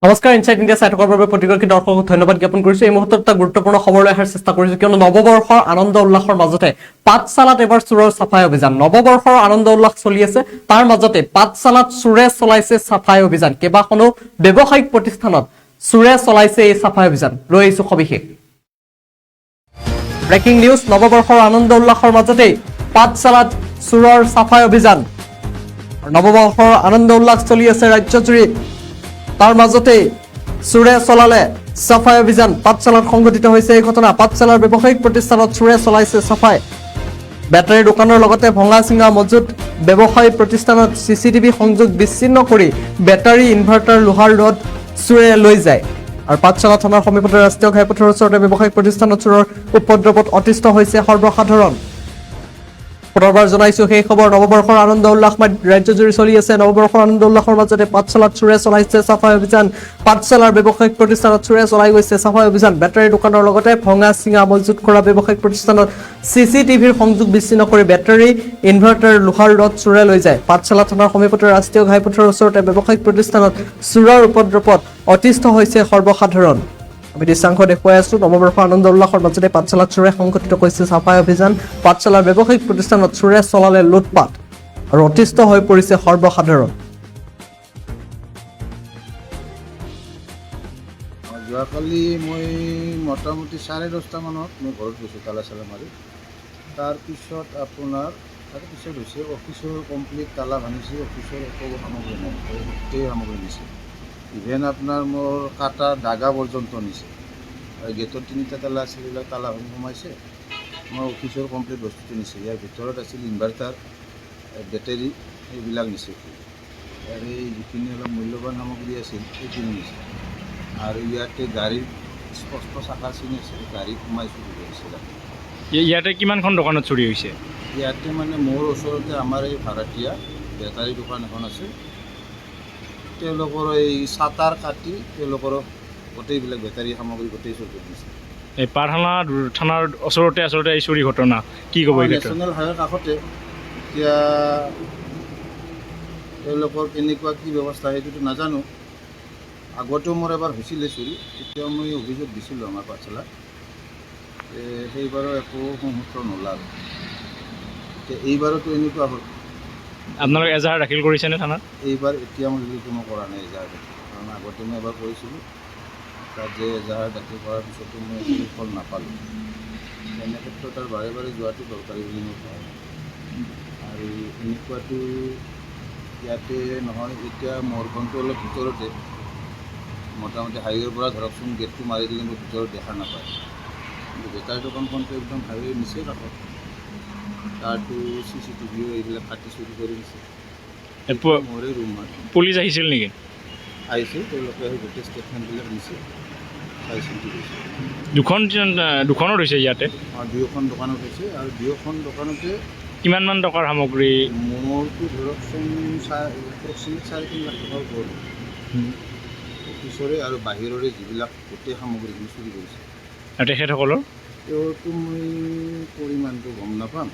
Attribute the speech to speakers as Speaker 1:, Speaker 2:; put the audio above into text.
Speaker 1: নমস্কাৰ insight India চাই থকাৰ বাবে প্ৰতিগৰাকী দৰ্শকক ধন্যবাদ জ্ঞাপন কৰিছো। এই মুহূৰ্তত এটা গুৰুত্বপূৰ্ণ খবৰ লৈ অহাৰ চেষ্টা কৰিছো, কিয়নো নৱবৰ্ষৰ আনন্দ উল্লাসৰ মাজতে পাঠশালাত এবাৰ চোৰৰ চাফাই অভিযান। নৱবৰ্ষৰ আনন্দ উল্লাস চলি আছে, তাৰ মাজতে পাঠশালাত চোৰে চলাইছে চাফাই অভিযান। কেইবাখনো ব্যৱসায়িক প্ৰতিষ্ঠানত চোৰে চলাইছে এই চাফাই অভিযান। লৈ আহিছো সবিশেষ। ব্ৰেকিং নিউজ, নৱবৰ্ষৰ আনন্দ উল্লাসৰ মাজতে পাঠশালাত চোৰৰ চাফাই অভিযান। নৱবৰ্ষৰ আনন্দ উল্লাস চলি আছে ৰাজ্যজুৰি, তাৰ মাজতে চোৰে চলালে চাফাই অভিযান। পাঠশালাত সংঘটিত হৈছে এই ঘটনা। পাঠশালাৰ ব্যৱসায়িক প্ৰতিষ্ঠানত চোৰে চলাইছে চাফাই। বেটাৰী দোকানৰ লগতে ভঙা চিঙা মজুত ব্যৱসায়িক প্ৰতিষ্ঠানত চিচিটিভি সংযোগ বিচ্ছিন্ন কৰি বেটাৰী, ইনভাৰ্টাৰ, লোহাৰ ৰড চোৰে লৈ যায়। আৰু পাঠশালা থানাৰ সমীপতে ৰাষ্ট্ৰীয় ঘাইপথৰ ওচৰতে ব্যৱসায়িক প্ৰতিষ্ঠানত চোৰৰ উপদ্ৰৱত অতিষ্ঠ হৈছে সৰ্বসাধাৰণ। পুনৰবাৰ জনাইছো সেই খবৰ। নৱবৰ্ষৰ আনন্দ উল্লাস ৰাজ্যজুৰি চলি আছে। নৱবৰ্ষৰ আনন্দ উল্লাসৰ মাজতে পাঠশালাত চোৰে চলাইছে চাফাই অভিযান। পাঠশালাৰ ব্যৱসায়িক প্ৰতিষ্ঠানত চোৰে চলাই গৈছে চাফাই অভিযান। বেটাৰী দোকানৰ লগতে ভঙা চিঙা মজুত কৰা ব্যৱসায়িক প্ৰতিষ্ঠানত চিচিটিভিৰ সংযোগ বিচ্ছিন্ন কৰি বেটাৰী, ইনভাৰ্টাৰ, লোহাৰ ৰড চোৰে লৈ যায়। পাঠশালা থানাৰ সমীপতে ৰাষ্ট্ৰীয় ঘাইপথৰ ওচৰতে ব্যৱসায়িক প্ৰতিষ্ঠানত চোৰৰ উপদ্ৰৱত অতিষ্ঠ হৈছে সৰ্বসাধাৰণ। আমি দৃশ্যাংশ দেখুৱাই আছো। নৱবৰ্ষৰ আনন্দ উল্লাসৰ মাজতে পাঠশালাত চোৰে সংঘটিত কৰিছে চাফাই অভিযান। পাঠশালাৰ ব্যৱসায়িক প্ৰতিষ্ঠানত চোৰে চলালে লুটপাট আৰু অতিষ্ঠ হৈ পৰিছে সৰ্বসাধাৰণ।
Speaker 2: যোৱাকালি মই মোটামুটি 10:30 মানত মই ঘৰত গৈছোঁ তালা চালা মাৰি। তাৰপিছত আপোনাৰ তাৰপিছত হৈছে অফিচৰ কমপ্লিট তালা ভাঙিছে, অফিচৰ একো সামগ্ৰী নাই, গোটেই সামগ্ৰী নিছে। ইভেন আপোনাৰ মোৰ কাটা দাগা পৰ্যন্ত নিছে। আৰু গেটৰ 3টা তালা আছিল, এইবিলাক তালা ভাঙি সোমাইছে। মোৰ অফিচৰ কমপ্লিট বস্তুটো নিছে। ইয়াৰ ভিতৰত আছিল ইনভাৰ্টাৰ, বেটেৰী, এইবিলাক নিছে। আৰু এই যিখিনি অলপ মূল্যৱান সামগ্ৰী আছিল সেইখিনি নিছে। আৰু ইয়াতে গাড়ীৰ স্পষ্ট চাকা চিনি আছে, গাড়ী সোমাই চুৰি কৰিছে।
Speaker 3: ইয়াতে কিমানখন দোকানত চুৰি হৈছে?
Speaker 2: ইয়াতে মানে মোৰ ওচৰতে আমাৰ এই ভাড়াতীয়া বেটাৰী দোকান এখন আছে, তেওঁলোকৰ এই চাটাৰ কাটি তেওঁলোকৰ গোটেইবিলাক বেটাৰী সামগ্ৰী গোটেই চুৰি কৰিছে।
Speaker 3: এই পাঠশালা থানাৰ ওচৰতে আচলতে এই চুৰি ঘটনা কি ক'ব?
Speaker 2: নেশ্যনেল হাইৱেৰ কাষতে। এতিয়া তেওঁলোকৰ কেনেকুৱা কি ব্যৱস্থা সেইটোতো নাজানো। আগতেও মোৰ এবাৰ হৈছিলে চুৰি, তেতিয়াও মই অভিযোগ দিছিলোঁ আমাৰ পাঠশালাত। সেইবাৰো একো মুহূৰ্ত নোলাল। এতিয়া এইবাৰতো এনেকুৱা হ'ল।
Speaker 3: আপোনালোকে এজাহাৰ দাখিল কৰিছেনে থানাত?
Speaker 2: এইবাৰ এতিয়া মই কোনো কৰা নাই এজাহাৰ দাখিল, কাৰণ আগতে মই এবাৰ কৰিছিলোঁ। তাত যে এজাহাৰ দাখিল কৰাৰ পিছতো মই একো ফল নাপালোঁ। এনে ক্ষেত্ৰত আৰু বাৰে বাৰে যোৱাটো দৰকাৰী বুলি মই ভাবোঁ। আৰু এনেকুৱাটো ইয়াতে নহয়। এতিয়া মোৰখনটো অলপ ভিতৰতে, মোটামুটি হাইৱেৰ পৰা ধৰকচোন গেটটো মাৰি দিলে মোৰ ভিতৰত দেখা নাপায়। কিন্তু বেটাৰী দোকানখনটো একদম হাইৱে নিচেই কাষত। তাৰটো চিচিটিভিও এইবিলাক কাটি চুৰি কৰি দিছে। মোৰে ৰুম হয়।
Speaker 3: পুলিচ আহিছিল নেকি?
Speaker 2: আহিছিল, তেওঁলোকে আহি গোটেই ষ্টেটমেণ্টবিলাক নিছে, চাই চিন্তি গৈছে।
Speaker 3: দুখনত হৈছে ইয়াতে?
Speaker 2: দুয়োখন দোকানত হৈছে। আৰু দুয়োখন দোকানতে
Speaker 3: কিমানমান টকাৰ সামগ্ৰী?
Speaker 2: মোৰটো ধৰকচোন এপ্ৰক্সিমেট 3.5 লাখ টকাৰ ওপৰত। অফিচৰে আৰু বাহিৰৰে যিবিলাক গোটেই সামগ্ৰীখিনি চুৰি কৰিছে।
Speaker 3: আৰু তেখেতসকলৰ?
Speaker 2: তেওঁতো মই পৰিমাণটো গম নাপাম।